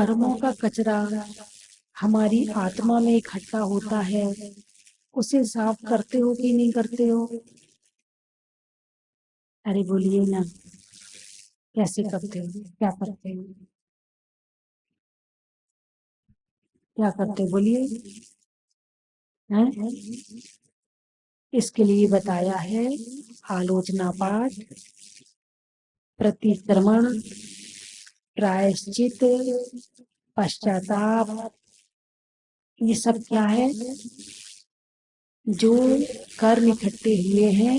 कर्मों का कचरा हमारी आत्मा में इकट्ठा होता है, उसे साफ करते हो कि नहीं करते हो? अरे बोलिए ना, कैसे करते हो? क्या करते हो? क्या करते हो बोलिए। हैं? इसके लिए बताया है आलोचना पाठ, प्रतिक्रमण, प्रायश्चित, पश्चाताप। ये सब क्या है? जो कर्म इकट्ठे हुए हैं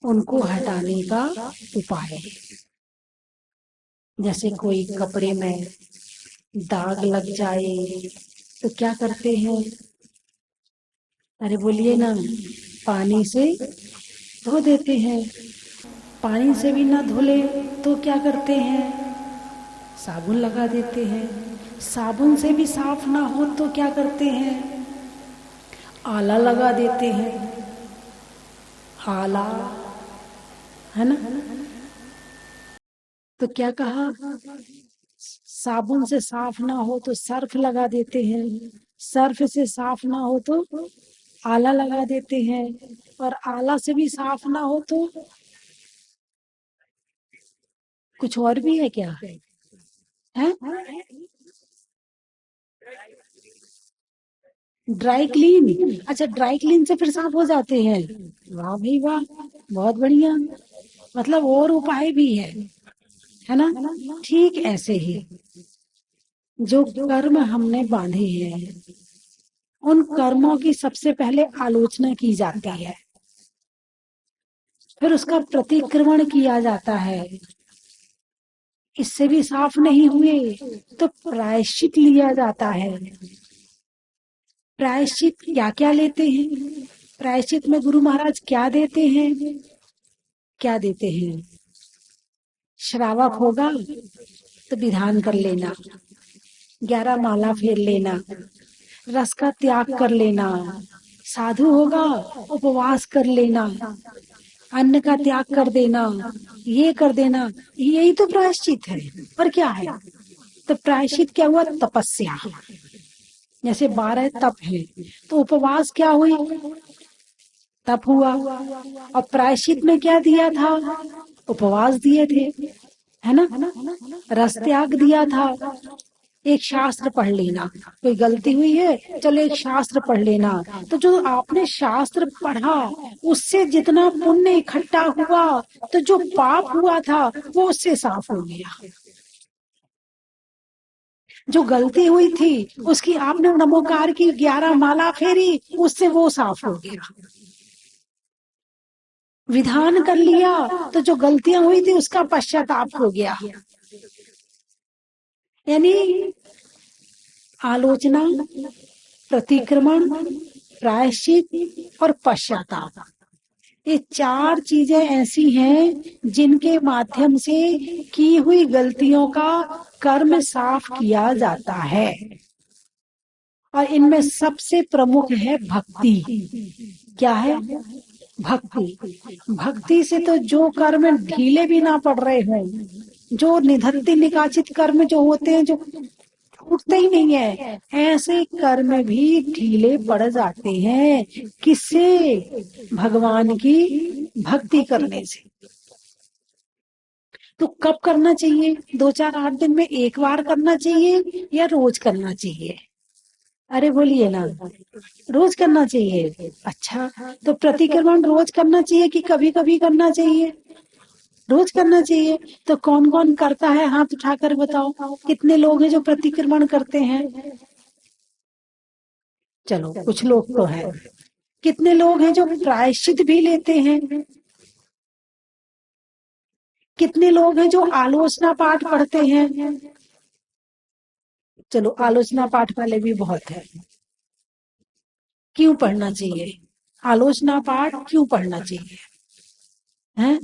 उनको हटाने का उपाय है। जैसे कोई कपड़े में दाग लग जाए तो क्या करते हैं? अरे बोलिए ना, पानी से धो देते हैं। पानी से भी ना धुले तो क्या करते हैं? साबुन लगा देते हैं। साबुन से भी साफ ना हो तो क्या करते हैं? आला लगा देते हैं। आला, है ना? तो क्या कहा? साबुन से साफ ना हो तो सर्फ लगा देते हैं। सर्फ से साफ ना हो तो आला लगा देते हैं। और आला से भी साफ ना हो तो कुछ और भी है क्या? है ड्राई क्लीन। अच्छा, ड्राई क्लीन से फिर साफ हो जाते हैं। वाह भाई वाह, बहुत बढ़िया। मतलब और उपाय भी है ना? ठीक ऐसे ही जो कर्म हमने बांधे हैं उन कर्मों की सबसे पहले आलोचना की जाती है, फिर उसका प्रतिक्रमण किया जाता है। इससे भी साफ नहीं हुए तो प्रायश्चित लिया जाता है। प्रायश्चित क्या क्या लेते हैं? प्रायश्चित में गुरु महाराज क्या देते हैं? क्या देते हैं? श्रावक होगा तो विधान कर लेना, 11 माला फेर लेना, रस का त्याग कर लेना। साधु होगा, उपवास कर लेना, अन्न का त्याग कर देना, ये कर देना। यही तो प्रायश्चित है। और क्या है? तो प्रायश्चित क्या हुआ? तपस्या। जैसे 12 तप है तो उपवास क्या हुई? तप हुआ। और प्रायश्चित में क्या दिया था? उपवास दिए थे, है ना? रस त्याग दिया था। एक शास्त्र पढ़ लेना, कोई गलती हुई है चलो एक शास्त्र पढ़ लेना। तो जो आपने शास्त्र पढ़ा उससे जितना पुण्य इकट्ठा हुआ तो जो पाप हुआ था वो उससे साफ हो गया। जो गलती हुई थी उसकी आपने नमोकार की 11 माला फेरी, उससे वो साफ हो गया। विधान कर लिया तो जो गलतियां हुई थी उसका पश्चाताप हो गया। यानी आलोचना, प्रतिक्रमण, प्रायश्चित और पश्चाताप, ये 4 चीजें ऐसी हैं जिनके माध्यम से की हुई गलतियों का कर्म साफ किया जाता है। और इनमें सबसे प्रमुख है भक्ति। क्या है? भक्ति। भक्ति से तो जो कर्म ढीले भी ना पड़ रहे हों, जो निधत्ति निकाचित कर्म जो होते हैं जो उठते ही नहीं है, ऐसे कर्म भी ढीले पड़ जाते हैं। किससे? भगवान की भक्ति करने से। तो कब करना चाहिए? 2 4 8 दिन में एक बार करना चाहिए या रोज करना चाहिए? अरे बोलिए ना, रोज करना चाहिए। अच्छा, तो प्रतिक्रमण रोज करना चाहिए कि कभी कभी करना चाहिए? रोज करना चाहिए। तो कौन कौन करता है? हाथ उठाकर बताओ, कितने लोग हैं जो प्रतिक्रमण करते हैं? चलो कुछ लोग तो हैं। कितने लोग हैं जो प्रायश्चित भी लेते हैं? कितने लोग हैं जो आलोचना पाठ पढ़ते हैं? चलो आलोचना पाठ वाले भी बहुत है। क्यों पढ़ना चाहिए? आलोचना पाठ क्यों पढ़ना चाहिए? हैं?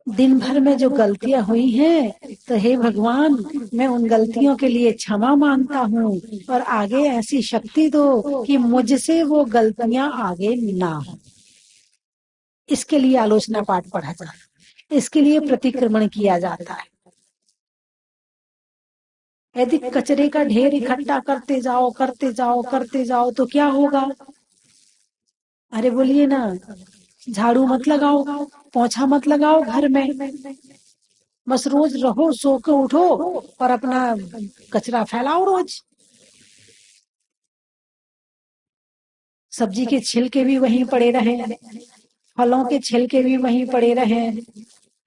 दिन भर में जो गलतियां हुई हैं तो हे भगवान, मैं उन गलतियों के लिए क्षमा मांगता हूँ और आगे ऐसी शक्ति दो कि मुझसे वो गलतियां आगे ना हो। इसके लिए आलोचना पाठ पढ़ा जाता है, इसके लिए प्रतिक्रमण किया जाता है। यदि कचरे का ढेर इकट्ठा करते जाओ करते जाओ करते जाओ तो क्या होगा? अरे बोलिए ना, झाड़ू मत लगाओ, पोछा मत लगाओ घर में, बस रोज रहो, सो के उठो और अपना कचरा फैलाओ रोज। सब्जी के छिलके भी वहीं पड़े रहे, फलों के छिलके भी वहीं पड़े रहे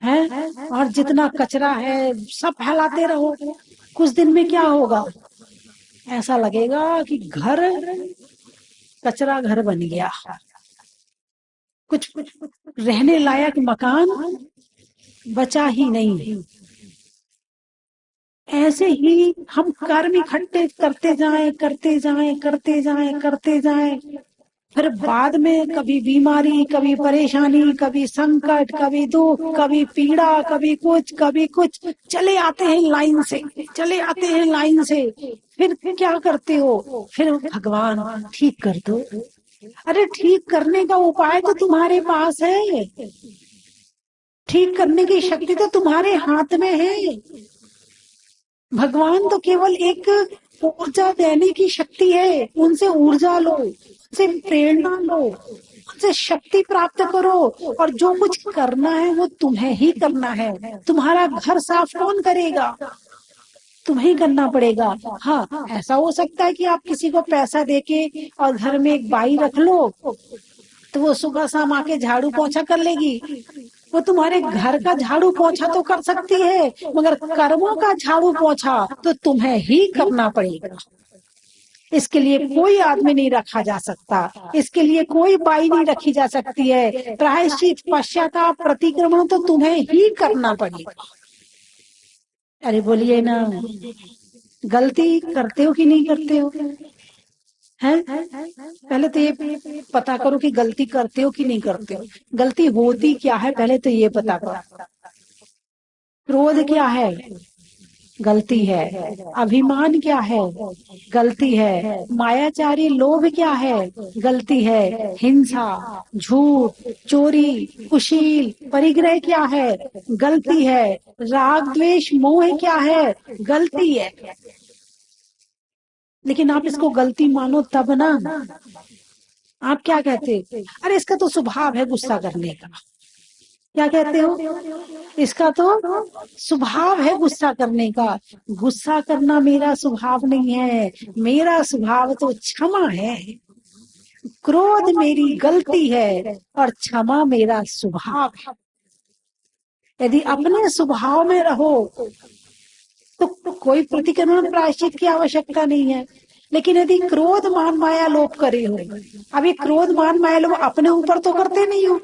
हैं, और जितना कचरा है सब फैलाते रहो। कुछ दिन में क्या होगा? ऐसा लगेगा कि घर कचरा घर बन गया, कुछ रहने लायक मकान बचा ही नहीं। ऐसे ही हम कर्म इकट्ठे करते जाएं करते जाएं करते जाएं करते जाएं, फिर बाद में कभी बीमारी, कभी परेशानी, कभी संकट, कभी दुख, कभी पीड़ा, कभी कुछ चले आते हैं लाइन से, चले आते हैं लाइन से। फिर क्या करते हो? फिर भगवान ठीक कर दो। अरे ठीक करने का उपाय तो तुम्हारे पास है, ठीक करने की शक्ति तो तुम्हारे हाथ में है। भगवान तो केवल एक ऊर्जा देने की शक्ति है, उनसे ऊर्जा लो, उनसे प्रेरणा लो, उनसे शक्ति प्राप्त करो, और जो कुछ करना है वो तुम्हें ही करना है। तुम्हारा घर साफ कौन करेगा? तुम्हें करना पड़ेगा। हाँ, ऐसा हो सकता है कि आप किसी को पैसा देके और घर में एक बाई रख लो, तो वो सुबह शाम आके झाड़ू पोछा कर लेगी। वो तुम्हारे घर का झाड़ू पोछा तो कर सकती है, मगर कर्मों का झाड़ू पोछा तो तुम्हें ही करना पड़ेगा। इसके लिए कोई आदमी नहीं रखा जा सकता, इसके लिए कोई बाई नहीं रखी जा सकती है। प्रायश्चित, पश्चाताप, प्रतिक्रमण तो तुम्हें ही करना पड़ेगा। अरे बोलिए ना, गलती करते हो कि नहीं करते हो? हैं? पहले तो ये पता करो कि गलती करते हो कि नहीं करते हो। गलती होती क्या है पहले तो ये पता करो। क्रोध क्या है? गलती है। अभिमान क्या है? गलती है। मायाचारी लोभ क्या है? गलती है। हिंसा, झूठ, चोरी, कुशील, परिग्रह क्या है? गलती है। राग, द्वेष, मोह क्या है? गलती है। लेकिन आप इसको गलती मानो तब ना। आप क्या कहते? अरे इसका तो स्वभाव है गुस्सा करने का। क्या कहते हो? इसका तो स्वभाव है गुस्सा करने का। गुस्सा करना मेरा स्वभाव नहीं है, मेरा स्वभाव तो क्षमा है। क्रोध मेरी गलती है और क्षमा मेरा स्वभाव है। यदि अपने स्वभाव में रहो तो कोई प्रतिक्रमण, प्रायश्चित की आवश्यकता नहीं है। लेकिन यदि क्रोध मान माया लोभ करे हो, अभी क्रोध मान माया लोभ अपने ऊपर तो करते नहीं हो,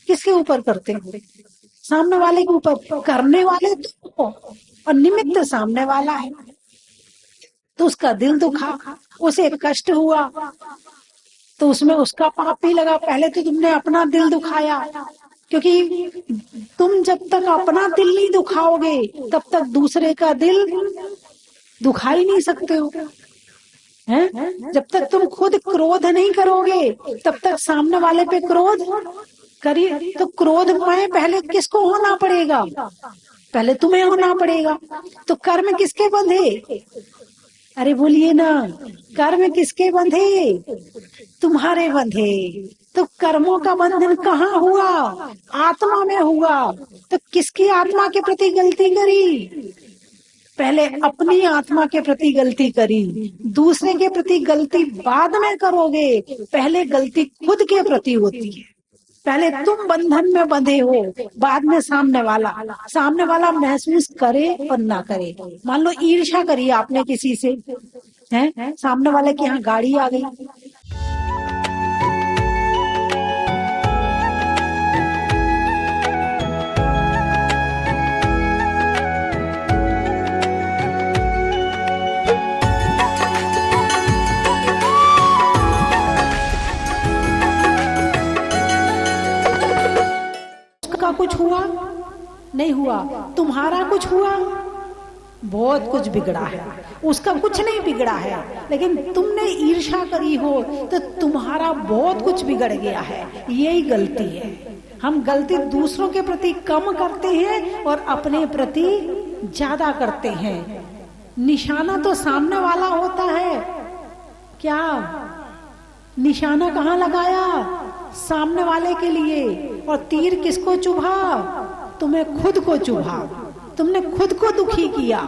किसके ऊपर करते हो? सामने वाले के ऊपर। करने वाले तो और निमित्त सामने वाला है। तो उसका दिल दुखा, उसे कष्ट हुआ, तो उसमें उसका पाप भी लगा। पहले तो तुमने अपना दिल दुखाया, क्योंकि तुम जब तक अपना दिल नहीं दुखाओगे तब तक दूसरे का दिल दुखा ही नहीं सकते हो, हैं? जब तक तुम खुद क्रोध नहीं करोगे तब तक सामने वाले पे क्रोध करिए। तो क्रोध में पहले किसको होना पड़ेगा? पहले तुम्हें होना पड़ेगा। तो कर्म किसके बंधे? अरे बोलिए ना, कर्म किसके बंधे? तुम्हारे बंधे। तो कर्मों का बंधन कहाँ हुआ? आत्मा में हुआ। तो किसकी आत्मा के प्रति गलती करी? पहले अपनी आत्मा के प्रति गलती करी। दूसरे के प्रति गलती बाद में करोगे, पहले गलती खुद के प्रति होती है। पहले तुम बंधन में बंधे हो, बाद में सामने वाला महसूस करे और ना करे। मान लो ईर्ष्या करी आपने किसी से, हैं? सामने वाले के यहाँ गाड़ी आ गई, उसका कुछ हुआ? नहीं हुआ। तुम्हारा कुछ हुआ? बहुत कुछ बिगड़ा है। उसका कुछ नहीं बिगड़ा है, लेकिन तुमने ईर्ष्या करी हो तो तुम्हारा बहुत कुछ बिगड़ गया है। यही गलती है। हम गलती दूसरों के प्रति कम करते हैं और अपने प्रति ज्यादा करते हैं। निशाना तो सामने वाला होता है। क्या निशाना कहाँ लगाया? सामने वाले के लिए। और तीर किसको चुभा? तुम्हें खुद को चुभा, तुमने खुद को दुखी किया।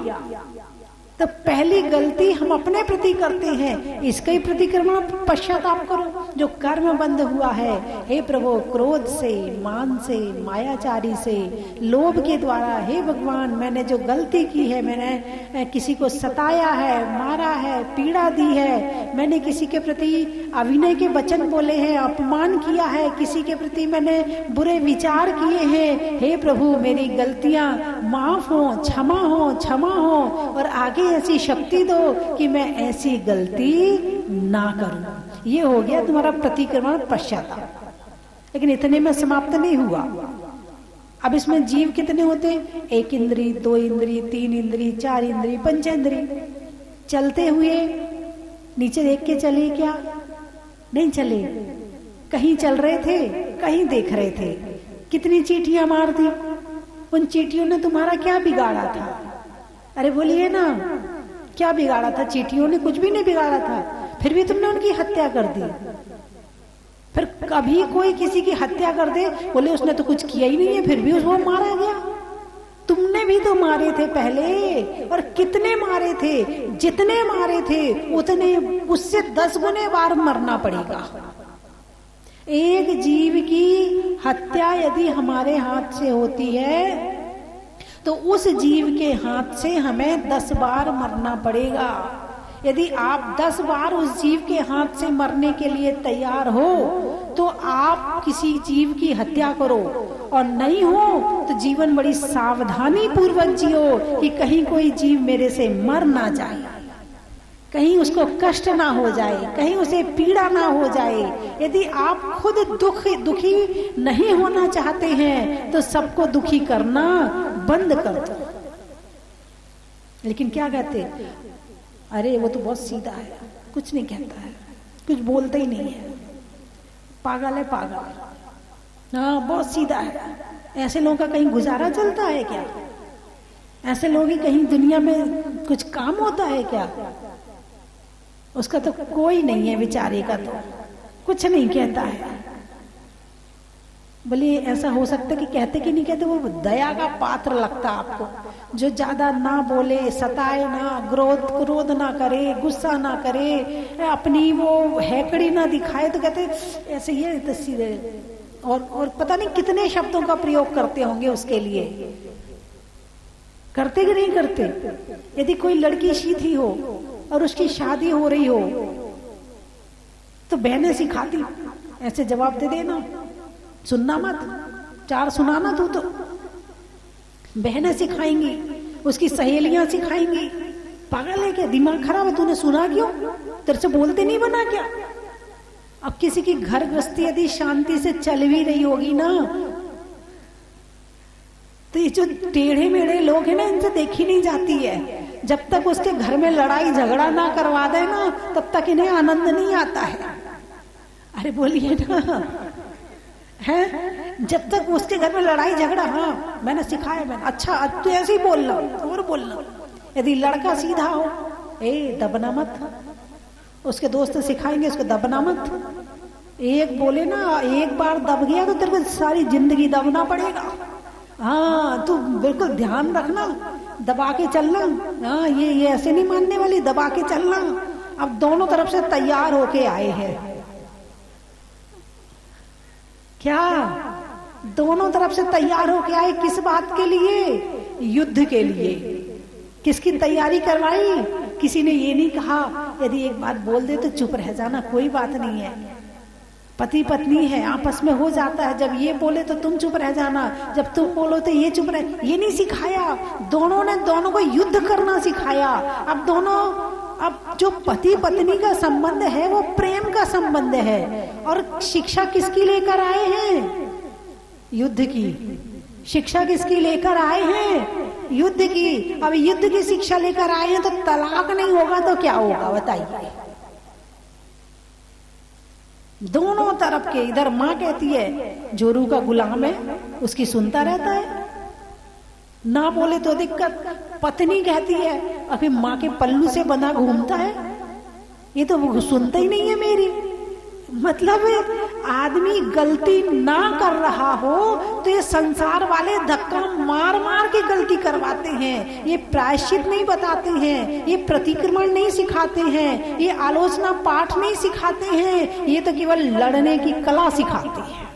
तो पहली गलती हम अपने प्रति करते हैं, इसका ही प्रतिक्रमण पश्चाताप करो। जो कर्म बंध हुआ है, हे प्रभु, क्रोध से, मान से, मायाचारी से, लोभ के द्वारा, हे भगवान मैंने जो गलती की है, मैंने किसी को सताया है, मारा है, पीड़ा दी है, मैंने किसी के प्रति अविनय के वचन बोले हैं, अपमान किया है, किसी के प्रति मैंने बुरे विचार किए हैं, हे प्रभु मेरी गलतियां माफ हो, क्षमा हो, क्षमा हो, और आगे ऐसी शक्ति दो कि मैं ऐसी गलती ना करूं। ये हो गया तुम्हारा प्रतिक्रमण पश्चाताप। लेकिन इतने में समाप्त नहीं हुआ। अब इसमें जीव कितने होते हैं? 1 इंद्री, 2 इंद्री, 3 इंद्री, 4 इंद्री, पंचेंद्री। चलते हुए नीचे देख के चले क्या? नहीं चले। कहीं चल रहे थे, कहीं देख रहे थे। कितनी चींटियां मार दी। उन चींटियों ने तुम्हारा क्या बिगाड़ा था? अरे बोलिए ना, क्या बिगाड़ा था? चींटियों ने कुछ भी नहीं बिगाड़ा था, फिर भी तुमने उनकी हत्या कर दी। फिर कभी कोई किसी की हत्या कर दे, बोले उसने तो कुछ किया ही नहीं है, फिर भी उसको मारा गया। तुमने भी तो मारे थे पहले, और कितने मारे थे? जितने मारे थे उतने, उससे 10 गुने बार मरना पड़ेगा। एक जीव की हत्या यदि हमारे हाथ से होती है तो उस जीव के हाथ से हमें 10 बार मरना पड़ेगा। यदि आप 10 बार उस जीव के हाथ से मरने के लिए तैयार हो तो आप किसी जीव की हत्या करो, और नहीं हो तो जीवन बड़ी सावधानी पूर्वक जियो कि कहीं कोई जीव मेरे से मर ना जाए, कहीं उसको कष्ट ना हो जाए, कहीं उसे पीड़ा ना हो जाए। यदि आप खुद दुखी नहीं होना चाहते हैं तो सबको दुखी करना बंद कर दो। लेकिन क्या कहते? अरे वो तो बहुत सीधा है, कुछ नहीं कहता है, कुछ बोलता ही नहीं है, पागल है पागल, हाँ बहुत सीधा है। ऐसे लोगों का कहीं गुजारा चलता है क्या? ऐसे लोग ही कहीं दुनिया में कुछ काम होता है क्या? उसका तो कोई नहीं है बेचारे का, तो कुछ नहीं कहता है। बोले ऐसा हो सकता है कि कहते कि नहीं कहते, वो दया का पात्र लगता आपको, जो ज्यादा ना बोले, सताए ना, क्रोध ना करे, गुस्सा ना करे, अपनी वो हैकड़ी ना दिखाए, तो कहते ऐसे ये तो सीधे, और पता नहीं कितने शब्दों का प्रयोग करते होंगे उसके लिए। करते कि नहीं करते? यदि कोई लड़की सीधी हो और उसकी शादी हो रही हो तो बहनें सिखाती, ऐसे जवाब दे देना, सुनना मत, 4 सुनाना तू तो। बहनें सिखाएंगी, उसकी सहेलियां सिखाएंगी। पागल है क्या? दिमाग खराब है? तूने सुना क्यों? तेरे से बोलते नहीं बना क्या? अब किसी की घर गृहस्थी यदि शांति से चल भी रही होगी ना, तो ये जो टेढ़े मेढ़े लोग हैं ना, इनसे देखी नहीं जाती है। जब तक उसके घर में लड़ाई झगड़ा ना करवा दे ना, तब तक इन्हें आनंद नहीं आता है। अरे बोलिए ना, है? जब तक उसके घर में लड़ाई झगड़ा, हाँ मैंने सिखाया, मैंने, अच्छा तू ऐसे ही बोलना और बोलना। यदि लड़का सीधा हो, दबना मत, उसके दोस्त सिखाएंगे उसको दबना मत। एक बोले ना, एक बार दब गया तो तेरे को सारी जिंदगी दबना पड़ेगा। हाँ तू बिल्कुल ध्यान रखना, दबा के चलना। हाँ ये ऐसे नहीं मानने वाली, दबा के चलना। अब दोनों तरफ से तैयार होके आए हैं। क्या दोनों तरफ से तैयार होके आए? किस बात के लिए? युद्ध के लिए। किसकी तैयारी करवाई? किसी ने ये नहीं कहा यदि एक बात बोल दे तो चुप रह जाना, कोई बात नहीं है। पति पत्नी है, आपस में हो जाता है, जब ये बोले तो तुम चुप रह जाना, जब तुम बोलो तो ये चुप रह। ये नहीं सिखाया। दोनों ने दोनों को युद्ध करना सिखाया। अब जो पति पत्नी का संबंध है वो प्रेम का संबंध है, और शिक्षा किसकी लेकर आए हैं? युद्ध की। शिक्षा किसकी लेकर आए हैं? युद्ध की। अब युद्ध की शिक्षा लेकर आए हैं तो तलाक नहीं होगा तो क्या होगा बताइए? दोनों तरफ के, इधर माँ कहती है जोरू का गुलाम है, उसकी सुनता रहता है, ना बोले तो दिक्कत, पत्नी कहती है अभी माँ के पल्लू से बंधा घूमता है, ये तो वो सुनता ही नहीं है मेरी। मतलब आदमी गलती ना कर रहा हो तो ये संसार वाले धक्का मार मार के गलती करवाते हैं, ये प्रायश्चित नहीं बताते हैं, ये प्रतिक्रमण नहीं सिखाते हैं, ये आलोचना पाठ नहीं सिखाते हैं, ये तो केवल लड़ने की कला सिखाते हैं।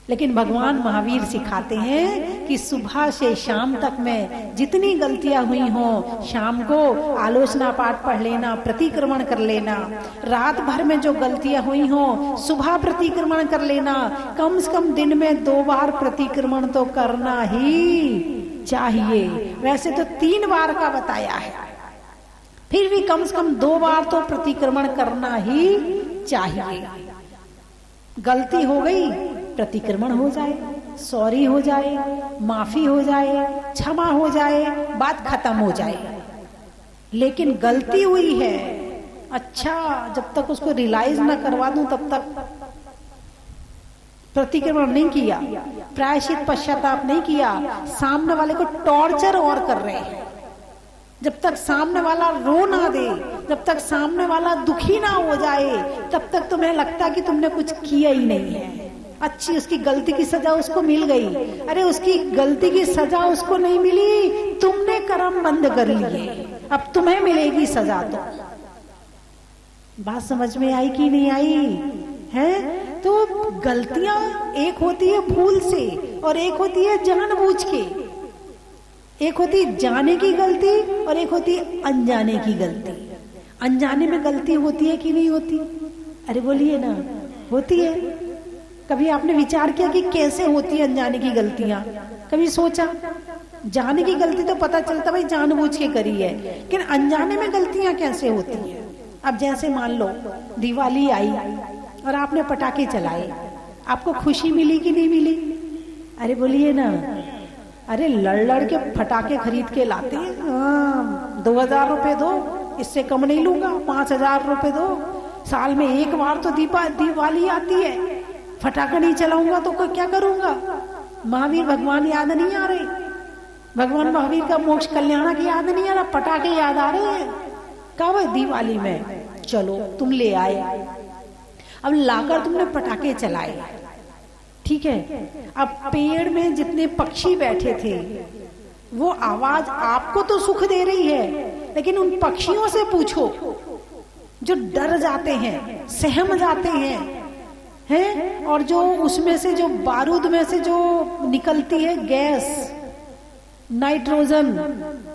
लेकिन भगवान महावीर सिखाते हैं कि सुबह से शाम तक में जितनी गलतियां हुई हों, शाम को आलोचना पाठ पढ़ लेना, प्रतिक्रमण कर लेना। रात भर में जो गलतियां हुई हों, सुबह प्रतिक्रमण कर लेना। कम से कम दिन में 2 बार प्रतिक्रमण तो करना ही चाहिए। वैसे तो 3 बार का बताया है, फिर भी कम से कम 2 बार तो प्रतिक्रमण करना ही चाहिए। गलती हो गई, प्रतिक्रमण हो जाए, सॉरी हो जाए, माफी हो जाए, क्षमा हो जाए, बात खत्म हो जाए। लेकिन गलती हुई है, अच्छा, जब तक उसको रियलाइज ना करवा दूं तब तक प्रतिक्रमण नहीं किया, प्रायश्चित पश्चाताप नहीं किया, सामने वाले को टॉर्चर और कर रहे हैं। जब तक सामने वाला रो ना दे, जब तक सामने वाला दुखी ना हो जाए, तब तक तुम्हें लगता कि तुमने कुछ किया ही नहीं है। अच्छी उसकी गलती की सजा उसको मिल गई, अरे उसकी गलती की सजा उसको नहीं मिली, तुमने कर्म बंद कर लिए, अब तुम्हें मिलेगी सजा। तो बात समझ में आई कि नहीं आई है? तो गलतियां एक होती है भूल से और एक होती है जानबूझ के। एक होती जाने की गलती और एक होती अनजाने की गलती। अनजाने में गलती होती है कि नहीं होती? अरे बोलिए ना, होती है। कभी आपने विचार किया कि कैसे होती है अनजाने की गलतियां? कभी सोचा? जाने की गलती तो पता चलता भाई जानबूझ के करी है, लेकिन अनजाने में गलतियां कैसे होती है? अब जैसे मान लो दिवाली आई और आपने पटाखे चलाए, आपको खुशी मिली कि नहीं मिली? अरे बोलिए ना। अरे लड़ लड़ के फटाके खरीद के लाते हैं, 2000 रुपए दो, इससे कम नहीं लूंगा, 5000 रुपए दो। साल में एक बार तो दिवाली आती है, फटाका नहीं चलाऊंगा तो क्या करूंगा? महावीर भगवान याद नहीं आ रहे, भगवान महावीर का मोक्ष कल्याण की याद नहीं आ रहा, पटाखे याद आ रहे हैं। कब? दिवाली में। चलो तुम ले आए, अब लाकर तुमने पटाखे चलाए, ठीक है। अब पेड़ में जितने पक्षी बैठे थे वो आवाज आपको तो सुख दे रही है, लेकिन उन पक्षियों से पूछो जो डर जाते हैं, सहम जाते हैं, और जो उसमें से जो बारूद में से जो निकलती है गैस, नाइट्रोजन,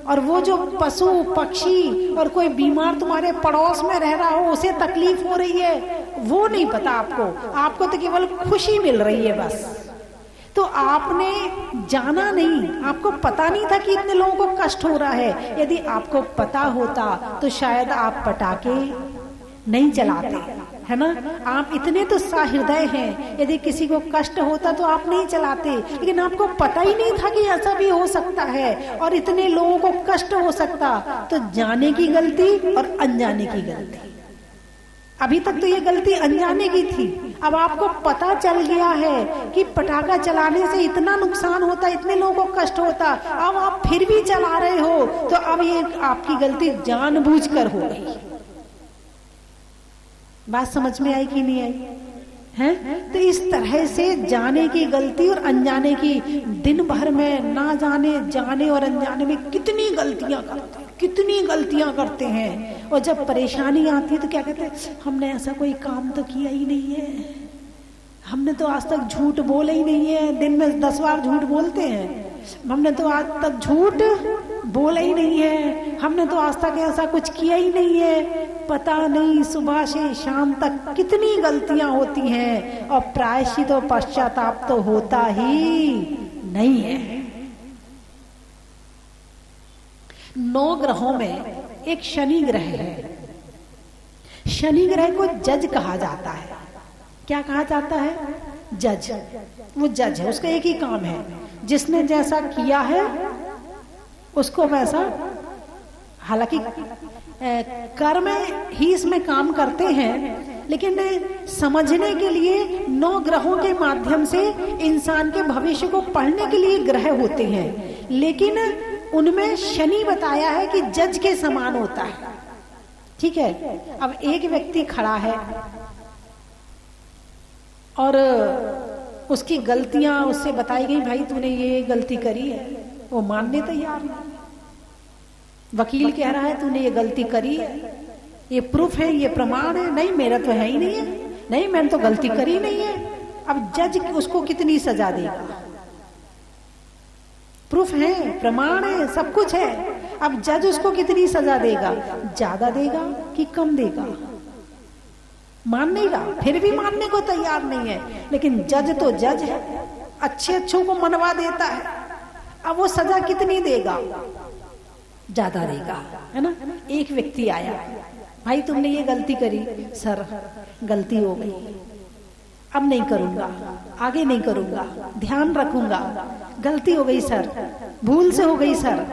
और वो जो पशु पक्षी और कोई बीमार तुम्हारे पड़ोस में रह रहा हो उसे तकलीफ हो रही है, वो नहीं पता आपको तो केवल खुशी मिल रही है बस। तो आपने जाना नहीं, आपको पता नहीं था कि इतने लोगों को कष्ट हो रहा है। यदि आपको पता होता तो शायद आप पटाखे नहीं चलाते, है ना? आप इतने तो सहृदय हैं, यदि किसी को कष्ट होता तो आप नहीं चलाते, लेकिन आपको पता ही नहीं था कि ऐसा भी हो सकता है और इतने लोगों को कष्ट हो सकता। तो जाने की गलती और अनजाने की गलती। अभी तक तो ये गलती अनजाने की थी, अब आपको पता चल गया है कि पटाखा चलाने से इतना नुकसान होता, इतने लोगों को कष्ट होता, अब आप फिर भी चला रहे हो, तो अब ये आपकी गलती जानबूझकर हो गई। बात समझ में आई कि नहीं आई है? तो इस तरह से जाने की गलती और अनजाने की, दिन भर में ना जाने और अनजाने में कितनी गलतियां करते हैं। और जब परेशानी आती है तो क्या कहते हैं, हमने ऐसा कोई काम तो किया ही नहीं है, हमने तो आज तक झूठ बोला ही नहीं है। दिन में 10 बार झूठ बोलते हैं, हमने तो आज तक झूठ बोला ही नहीं है, हमने तो आज तक ऐसा कुछ किया ही नहीं है। पता नहीं सुबह से शाम तक कितनी गलतियां होती हैं और प्रायश्चित और पश्चाताप तो होता ही नहीं है। 9 ग्रहों में एक शनि ग्रह है। शनि ग्रह को जज कहा जाता है। क्या कहा जाता है? जज। वो जज है, उसका एक ही काम है, जिसने जैसा किया है उसको वैसा, हालांकि कर्म ही इसमें काम करते हैं, लेकिन समझने के लिए 9 ग्रहों के माध्यम से इंसान के भविष्य को पढ़ने के लिए ग्रह होते हैं। लेकिन उनमें शनि बताया है कि जज के समान होता है। ठीक है, अब एक व्यक्ति खड़ा है और उसकी गलतियां उससे बताई गई, भाई तूने ये गलती करी है, वो मानने तैयार नहीं। वकील कह रहा है तूने ये गलती करी है, ये प्रूफ है, ये प्रमाण है, नहीं मेरा तो है ही नहीं है, नहीं मैंने तो गलती करी नहीं है। अब जज उसको कितनी सजा देगा? प्रूफ है, प्रमाण है, सब कुछ है, अब जज उसको कितनी सजा देगा? ज्यादा देगा कि कम देगा? मान नहीं रहा, फिर भी मानने को तैयार नहीं है। लेकिन जज तो जज है, अच्छे अच्छों को मनवा देता है। अब वो सजा कितनी देगा? ज्यादा देगा, है ना। एक व्यक्ति आया, भाई तुमने ये गलती करी, सर गलती हो गई, अब नहीं करूंगा, आगे नहीं करूंगा, ध्यान रखूंगा, गलती हो गई सर, भूल से हो गई सर,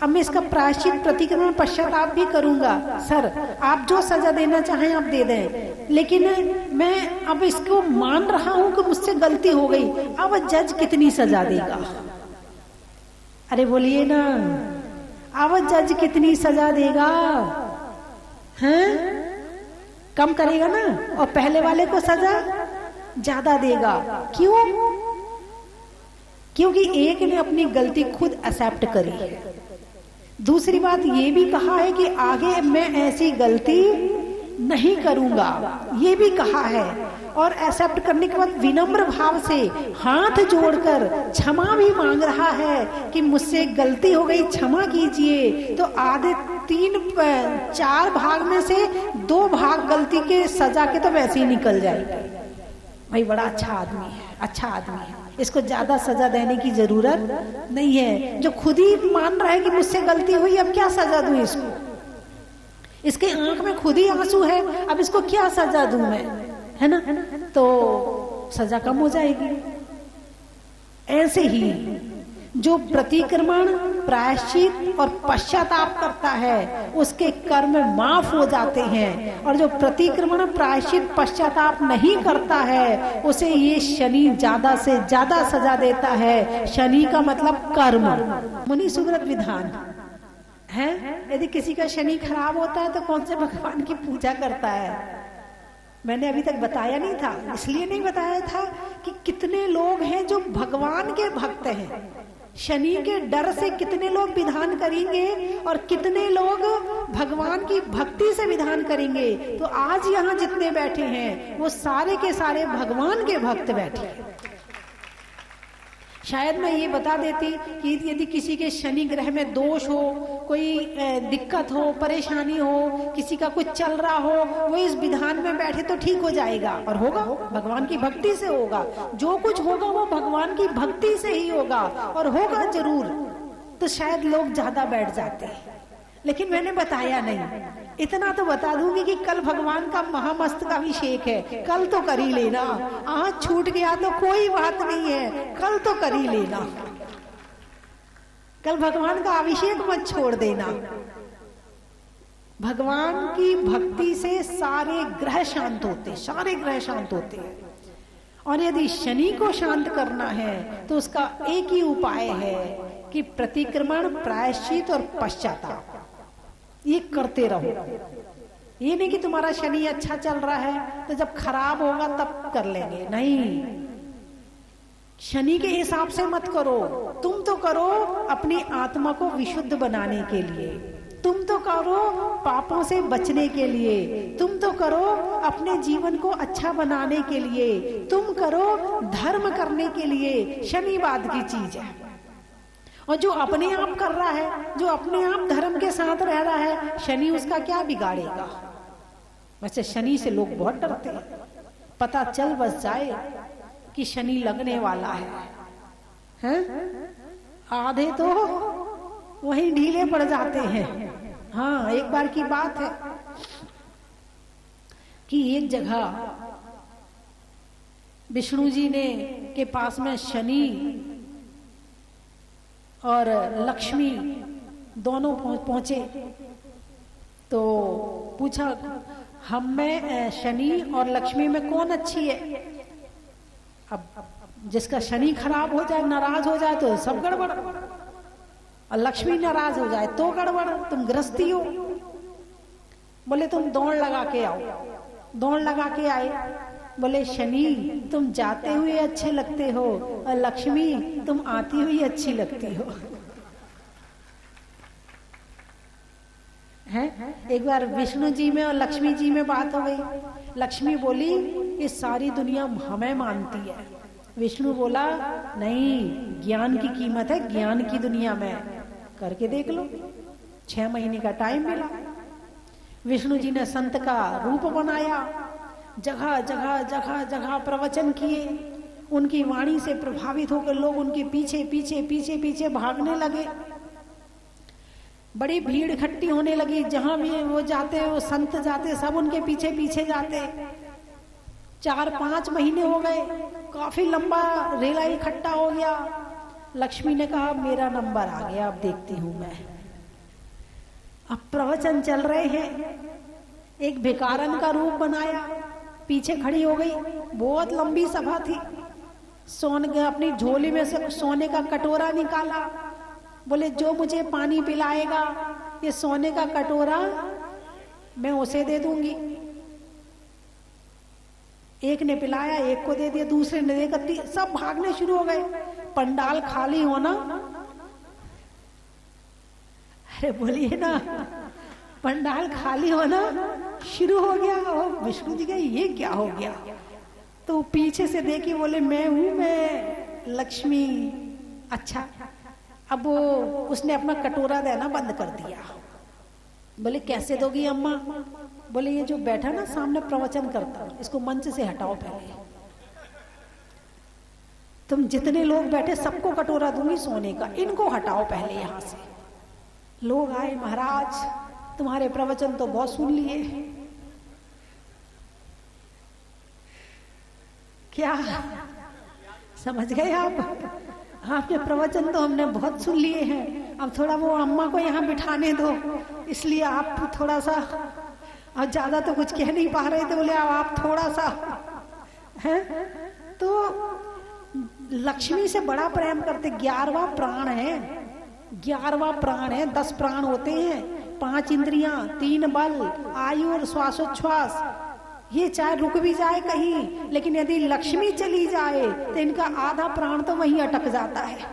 अब मैं इसका प्रायश्चित, प्रतिक्रमण, पश्चाताप भी करूंगा। सर आप जो सजा देना चाहें आप दे दें, लेकिन मैं अब इसको मान रहा हूं कि मुझसे गलती हो गई। अब जज कितनी सजा देगा? अरे बोलिए ना, अब जज कितनी सजा देगा? हैं? कम करेगा ना, और पहले वाले को सजा ज्यादा देगा। क्यों? क्योंकि एक ने अपनी गलती खुद एक्सेप्ट करी है। दूसरी बात ये भी कहा है कि आगे मैं ऐसी गलती नहीं करूंगा, ये भी कहा है। और एक्सेप्ट करने के बाद विनम्र भाव से हाथ जोड़कर क्षमा भी मांग रहा है कि मुझसे गलती हो गई, क्षमा कीजिए। तो आधे 3-4 भाग में से 2 भाग गलती के सजा के तो वैसे ही निकल जाएगी। भाई बड़ा अच्छा आदमी है, अच्छा आदमी है, इसको ज्यादा सजा देने की जरूरत नहीं है। जो खुद ही मान रहा है कि मुझसे गलती हुई, अब क्या सजा दूं इसको? इसके आंख में खुद ही आंसू है, अब इसको क्या सजा दूं मैं, है ना। तो सजा कम हो जाएगी। ऐसे ही जो प्रतिक्रमण, प्रायश्चित और पश्चाताप करता है उसके कर्म माफ हो जाते हैं, और जो प्रतिक्रमण, प्रायश्चित, पश्चाताप नहीं करता है उसे ये शनि ज्यादा से ज्यादा सजा देता है। शनि का मतलब कर्म, मुनि सुव्रत विधान है। यदि किसी का शनि खराब होता है तो कौन से भगवान की पूजा करता है? मैंने अभी तक बताया नहीं था, इसलिए नहीं बताया था कि कितने लोग हैं जो भगवान के भक्त हैं। शनि के डर से कितने लोग विधान करेंगे और कितने लोग भगवान की भक्ति से विधान करेंगे। तो आज यहाँ जितने बैठे हैं वो सारे के सारे भगवान के भक्त बैठे हैं। शायद मैं ये बता देती कि यदि किसी के शनि ग्रह में दोष हो, कोई दिक्कत हो, परेशानी हो, किसी का कुछ चल रहा हो, वो इस विधान में बैठे तो ठीक हो जाएगा। और होगा, भगवान की भक्ति से होगा। जो कुछ होगा वो भगवान की भक्ति से ही होगा, और होगा जरूर। तो शायद लोग ज्यादा बैठ जाते हैं, लेकिन मैंने बताया नहीं। इतना तो बता दूंगी कि कल भगवान का महामस्तकाभिषेक है, कल तो कर ही लेना। आज छूट गया तो कोई बात नहीं है, कल तो कर ही लेना। कल भगवान का अभिषेक मत छोड़ देना। भगवान की भक्ति से सारे ग्रह शांत होते, सारे ग्रह शांत होते हैं। और यदि शनि को शांत करना है तो उसका एक ही उपाय है कि प्रतिक्रमण, प्रायश्चित और पश्चाताप ये करते रहो। ये नहीं कि तुम्हारा शनि अच्छा चल रहा है तो जब खराब होगा तब कर लेंगे, नहीं। शनि के हिसाब से मत करो। तुम तो करो अपनी आत्मा को विशुद्ध बनाने के लिए, तुम तो करो पापों से बचने के लिए, तुम तो करो अपने जीवन को अच्छा बनाने के लिए, तुम करो धर्म करने के लिए। शनि बाद की चीज है। और जो अपने आप कर रहा है, जो अपने आप धर्म के साथ रह रहा है, शनि उसका क्या बिगाड़ेगा? वैसे शनि से लोग बहुत डरते हैं। पता चल बस जाए कि शनि लगने वाला है? आधे तो वहीं ढीले पड़ जाते हैं। हाँ, एक बार की बात है कि एक जगह विष्णु जी ने के पास में शनि और लक्ष्मी दोनों पहुंचे। तो पूछा, हम में शनि और लक्ष्मी में कौन अच्छी है? अब जिसका शनि खराब हो जाए, नाराज हो जाए तो सब गड़बड़। और लक्ष्मी नाराज हो जाए तो गड़बड़, तुम गृहस्थी हो। बोले तुम दौड़ लगा के आओ। दौड़ लगा के आए, बोले शनि तुम जाते हुए अच्छे लगते हो और लक्ष्मी तुम आती हुई अच्छी लगती हो। है एक बार विष्णु जी में और लक्ष्मी जी में बात हो गई। लक्ष्मी बोली ये सारी दुनिया हमें मानती है। विष्णु बोला नहीं, ज्ञान की कीमत है ज्ञान की दुनिया में, करके देख लो। 6 महीने का टाइम मिला। विष्णु जी ने संत का रूप बनाया, जगह जगह जगह जगह प्रवचन किए। उनकी वाणी से प्रभावित होकर लोग उनके पीछे पीछे पीछे पीछे भागने लगे। बड़ी भीड़ इकट्ठी होने लगी। जहां भी वो जाते, वो संत जाते, सब उनके पीछे पीछे जाते। 4-5 महीने हो गए, काफी लंबा रेला इकट्ठा हो गया। लक्ष्मी ने कहा मेरा नंबर आ गया, अब देखती हूं मैं। अब प्रवचन चल रहे हैं। एक भिखारन का रूप बनाया, पीछे खड़ी हो गई। बहुत लंबी सभा थी। सोने अपनी झोली में से सोने का कटोरा निकाला। बोले जो मुझे पानी पिलाएगा ये सोने का कटोरा मैं उसे दे दूंगी। एक ने पिलाया, एक को दे दिया, दूसरे ने देकर सब भागने शुरू हो गए। पंडाल खाली होना, अरे बोलिए ना, पंडाल खाली होना शुरू हो गया। और विष्णु जी का ये क्या हो गया? तो पीछे से देखी, बोले मैं हूं, मैं लक्ष्मी। अच्छा, अब वो उसने अपना कटोरा देना बंद कर दिया। बोले कैसे दोगी अम्मा? बोले ये जो बैठा ना सामने प्रवचन करता, इसको मंच से हटाओ पहले। तुम जितने लोग बैठे सबको कटोरा दूंगी सोने का, इनको हटाओ पहले यहां से। लोग आए, महाराज तुम्हारे प्रवचन तो बहुत सुन लिए। क्या समझ गए आप? आपके प्रवचन तो हमने बहुत सुन लिए हैं, अब थोड़ा वो अम्मा को यहाँ बिठाने दो, इसलिए आप थोड़ा सा, अब ज्यादा तो कुछ कह नहीं पा रहे थे। बोले अब आप थोड़ा सा है। तो लक्ष्मी से बड़ा प्रेम करते। 11वां प्राण है, 11वां प्राण है। 10 प्राण होते हैं, 5 इंद्रियां, 3 बल, आयु और श्वासोच्छ्वास। ये चाहे रुक भी जाए कहीं, लेकिन यदि लक्ष्मी चली जाए तो इनका आधा प्राण तो वहीं अटक जाता है?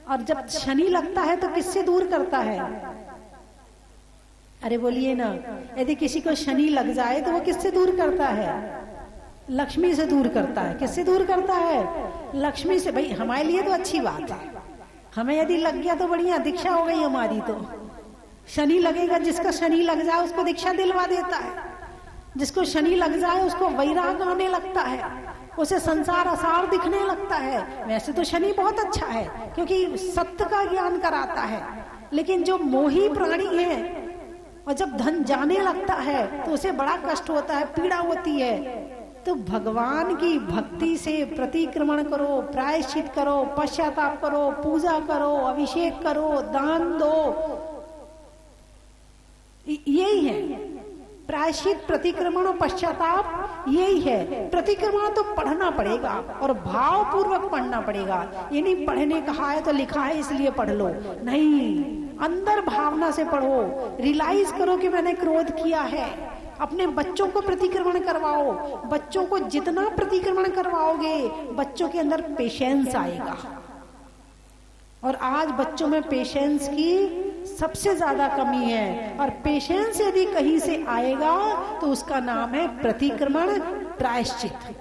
और जब शनि लगता है तो किससे दूर करता है? अरे बोलिए ना, यदि किसी को शनि लग जाए तो वो किससे दूर करता है? लक्ष्मी से दूर करता है। किससे दूर करता है? लक्ष्मी से। भाई हमारे लिए तो अच्छी बात है, हमें यदि लग गया तो बढ़िया, दीक्षा हो गई हमारी। तो शनि लगेगा, जिसका शनि लग जाए उसको दीक्षा दिलवा देता है। जिसको शनि लग जाए उसको वैराग आने लगता है, उसे संसार असार दिखने लगता है। वैसे तो शनि बहुत अच्छा है क्योंकि सत्य का ज्ञान कराता है, लेकिन जो मोही प्राणी है और जब धन जाने लगता है तो उसे बड़ा कष्ट होता है, पीड़ा होती है। तो भगवान की भक्ति से प्रतिक्रमण करो, प्रायश्चित करो, पश्चाताप करो, पूजा करो, अभिषेक करो, दान दो। यही है प्रायश्चित, प्रतिक्रमण और पश्चाताप, यही है। प्रतिक्रमण तो पढ़ना पड़ेगा और भाव पूर्वक पढ़ना पड़ेगा। ये नहीं पढ़ने कहा है तो लिखा है इसलिए पढ़ लो, नहीं, अंदर भावना से पढ़ो। रियलाइज करो कि मैंने क्रोध किया है। अपने बच्चों को प्रतिक्रमण करवाओ। बच्चों को जितना प्रतिक्रमण करवाओगे बच्चों के अंदर पेशेंस आएगा। और आज बच्चों में पेशेंस की सबसे ज्यादा कमी है। और पेशेंस यदि कहीं से आएगा तो उसका नाम है प्रतिक्रमण प्रायश्चित।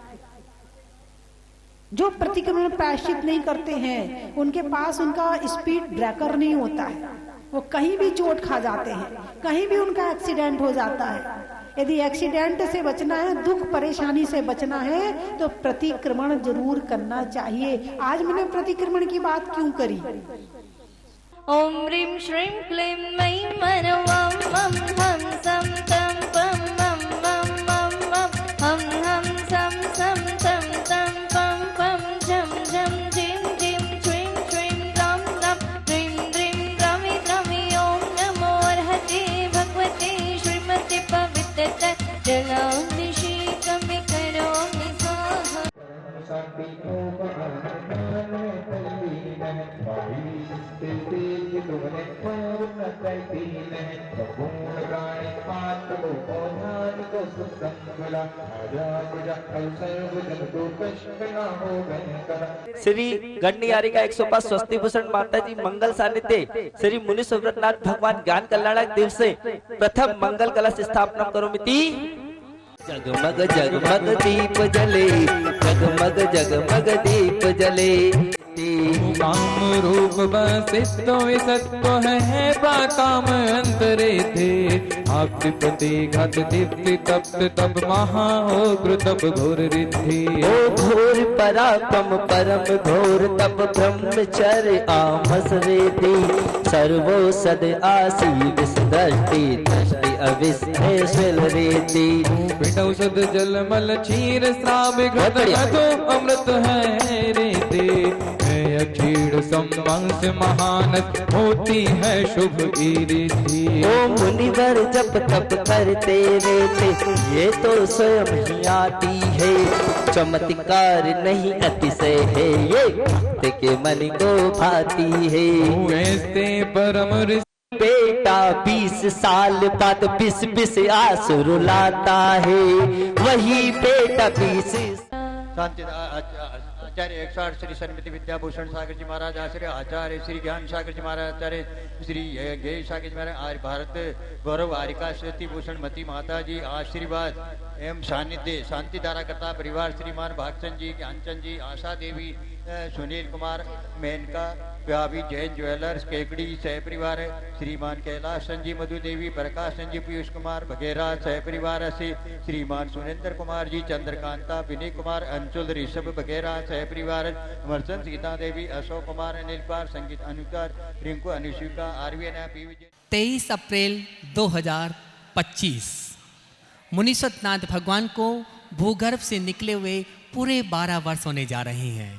जो प्रतिक्रमण प्रायश्चित नहीं करते हैं उनके पास उनका स्पीड ब्रेकर नहीं होता है, वो कहीं भी चोट खा जाते हैं, कहीं भी उनका एक्सीडेंट हो जाता है। यदि एक्सीडेंट से बचना है, दुख परेशानी से बचना है तो प्रतिक्रमण जरूर करना चाहिए। आज मैंने प्रतिक्रमण की बात क्यों करी? ओम ह्रीं श्रीं क्लीं ऐं मनवं मं हम सं तं पं मं मं मं मं हम सं सं तं तं पं पं झं झं झीं झीं श्रीं श्रीं रं रं ह्रीं ह्रीं रवि रवि ओम नमो अर्हते भगवते श्रीमते पवित्रता जलाभिषेकं करोमि स्वाहा। है भाई तेरे की तुमने पूर्ण कर दीन है पूर्ण प्राणी आत्म को ध्यान को सुसंबला आजा पूजा अवसर बुझन को कष्ट ना हो गए करा। श्री गणनियारी का 105 स्वस्ति भूषण माता जी मंगल सानिध्य श्री मुनि सुव्रतनाथ भगवान ज्ञान कल्याणक दिवस से प्रथम मंगल कलश स्थापना करोमिति। जगमग जगमग दीप जले जगमग जगमग दीप जले काम रूप बसितो सत्व है काम अंतरे थे आप पति घट दीप्ति तप्त तब महा हो तब घोर रिद्धि ओ घोर पराक्रम परम घोर तब ब्रह्मचर्य आमस वेदी सर्वो सद आसी विसदृष्टि दृष्टि अविस्मृशल रीति औषध जल मल क्षीर श्राव घट तो अमृत है रीति क्षीर संवंश महानस होती है शुभ रीति। ओ मुनिवर जप तप करते रहते ये तो स्वयं ही आती है चमत्कार नहीं अतिशय है ये भक्त के मन को भाती है। ऐसे परम बेटा 20 साल बाद 20 आंसू लाता है वही बेटा 20 आचार्य 108 श्री सन्मति विद्याभूषण सागर जी महाराज आचार्य आचार्य श्री ज्ञान सागर जी महाराज आचार्य श्री जय सागर जी महाराज आर्य भारत गौरव आरिका स्वस्ति भूषण मती माता जी आशीर्वाद एवं सानिध्य शांति धारा करता परिवार श्रीमान भागचंद जी ज्ञानचंद जी आशा देवी सुनील कुमार मेनका व्यापी जैन ज्वेलर्स केकड़ी सह परिवार श्रीमान कैलाश संजी मधु देवी प्रकाश संजी पीयूष कुमार बघेरा सह परिवार से श्रीमान सुरेंद्र कुमार जी चंद्रकांता विनय कुमार अंचुल ऋषभ बघेरा सह परिवार अमरचंद सीता देवी अशोक कुमार अनिल कुमार संगीत अनुकार रिंकू अनुशिका आरवीएन 23 अप्रैल 2025 मुनीश्वरनाथ भगवान को भूगर्भ से निकले हुए पूरे 12 वर्ष होने जा रहे हैं।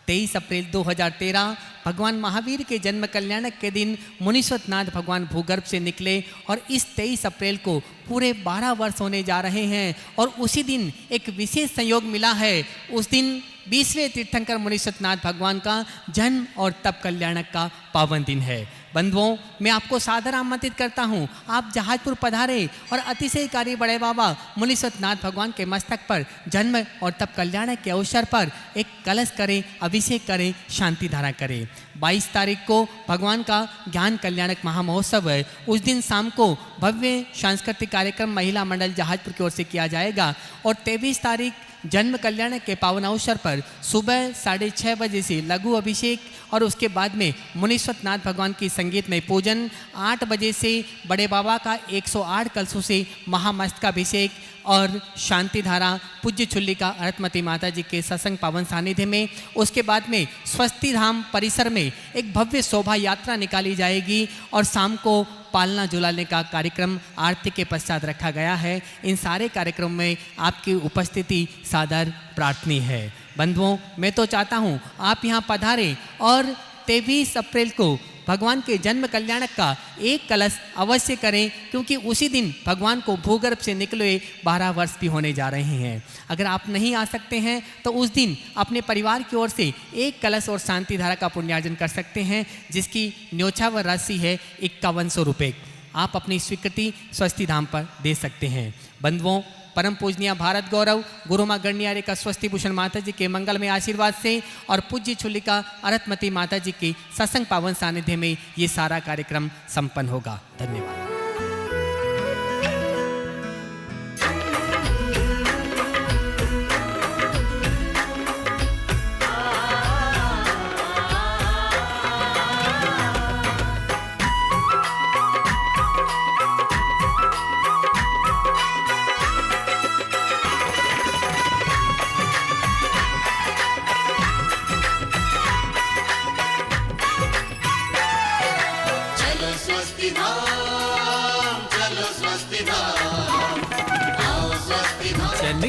23 अप्रैल 2013 भगवान महावीर के जन्म कल्याणक के दिन मुनीश्वरनाथ भगवान भूगर्भ से निकले और इस 23 अप्रैल को पूरे 12 वर्ष होने जा रहे हैं और उसी दिन एक विशेष संयोग मिला है। उस दिन 20वें तीर्थंकर मुनीश्वरनाथ भगवान का जन्म और तप कल्याणक का पावन दिन है। बंधुओं, मैं आपको सादर आमंत्रित करता हूँ, आप जहाजपुर पधारे और अतिशयकारी बड़े बाबा मुनीश्वरनाथ भगवान के मस्तक पर जन्म और तप कल्याणक के अवसर पर एक कलश करें, अभिषेक करें, शांति धारा करें। 22 तारीख को भगवान का ज्ञान कल्याणक महामहोत्सव है। उस दिन शाम को भव्य सांस्कृतिक कार्यक्रम महिला मंडल जहाजपुर की ओर से किया जाएगा और 23 तारीख जन्म कल्याण के पावन अवसर पर सुबह 6:30 बजे से लघु अभिषेक और उसके बाद में मुनीश्वरनाथ भगवान की संगीतमय पूजन, 8 बजे से बड़े बाबा का 108 कलशों से महामस्तकाभिषेक और शांति धारा पूज्य चुल्लिका अरतमती माता जी के सत्संग पावन सानिध्य में। उसके बाद में स्वस्ति धाम परिसर में एक भव्य शोभा यात्रा निकाली जाएगी और शाम को पालना झुलाने का कार्यक्रम आरती के पश्चात रखा गया है। इन सारे कार्यक्रम में आपकी उपस्थिति सादर प्रार्थनीय है। बंधुओं, मैं तो चाहता हूँ आप यहाँ पधारें और 23 अप्रैल को भगवान के जन्म कल्याणक का एक कलश अवश्य करें, क्योंकि उसी दिन भगवान को भूगर्भ से निकले 12 वर्ष भी होने जा रहे हैं। अगर आप नहीं आ सकते हैं तो उस दिन अपने परिवार की ओर से एक कलश और शांति धारा का पुण्यार्जन कर सकते हैं, जिसकी न्योछावर राशि है 5100 रुपये। आप अपनी स्वीकृति स्वस्ति धाम पर दे सकते हैं। बंधुओं, परम पूजनीय भारत गौरव गुरु माँ गणनियारी का स्वस्ति भूषण माता जी के मंगल में आशीर्वाद से और पूज्य चुल्लिका अरतमती माता जी की सत्संग पावन सानिध्य में ये सारा कार्यक्रम संपन्न होगा। धन्यवाद।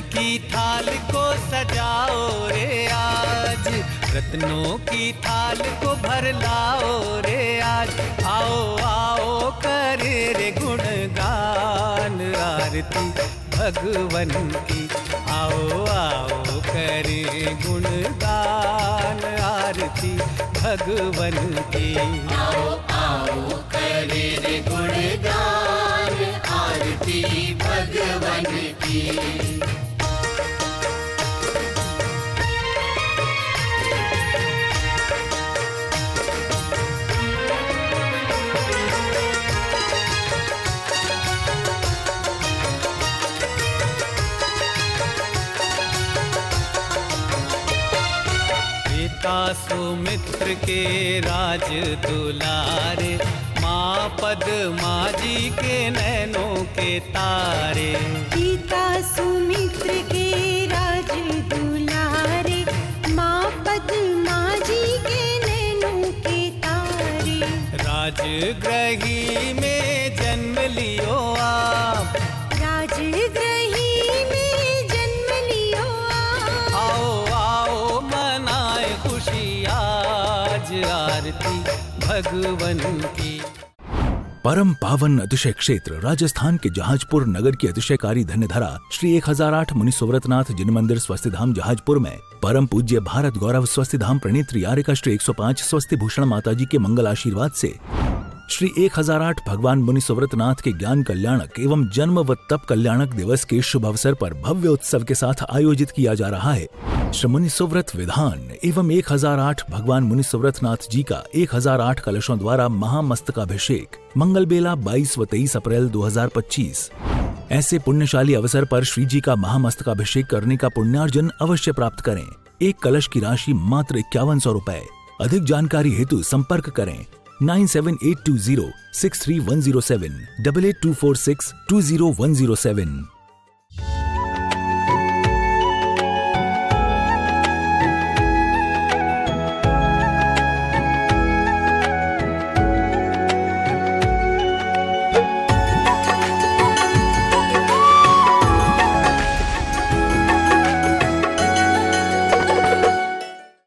की थाल को सजाओ रे आज, रत्नों की थाल को भर लाओ रे आज। आओ आओ करे रे गुणगान आरती भगवन की। आओ आओ करे गुणगान आरती भगवन की। आओ आओ करे रे गुणगान आरती भगवन की। सुमित्र के राज दुलारे, माँ पद्मा जी के नैनों के तारे। पिता सुमित्र के राज दुलारे, माँ पद्मा जी के नैनों के तारे। राजगृही में जन्म लियो आप, राजगृही में जन्म लियो आप। आओ आओ मनाए खुशी आज आरती भगवन की। परम पावन अतिशय क्षेत्र राजस्थान के जहाजपुर नगर की अतिशयकारी धन्यधरा श्री 1008 मुनि सुव्रतनाथ जिन मंदिर स्वस्तिधाम जहाजपुर में परम पूज्य भारत गौरव स्वस्तिधाम प्रणेत्री यारिका श्री 105 स्वस्ति भूषण माताजी के मंगल आशीर्वाद से श्री 1008 भगवान मुनि सुव्रतनाथ के ज्ञान कल्याणक एवं जन्म व तप कल्याणक दिवस के शुभ अवसर पर भव्य उत्सव के साथ आयोजित किया जा रहा है। श्री मुनि सुव्रत विधान एवं 1008 भगवान मुनि सुव्रतनाथ जी का 1008 कलशों द्वारा महामस्तकाभिषेक मंगल बेला 22 व 23 अप्रैल 2025। ऐसे पुण्यशाली अवसर पर श्री जी का महामस्तकाभिषेक करने का पुण्यार्जन अवश्य प्राप्त करें। एक कलश की राशि मात्र 5100 रुपए। अधिक जानकारी हेतु संपर्क करें 9782063107 8824620107।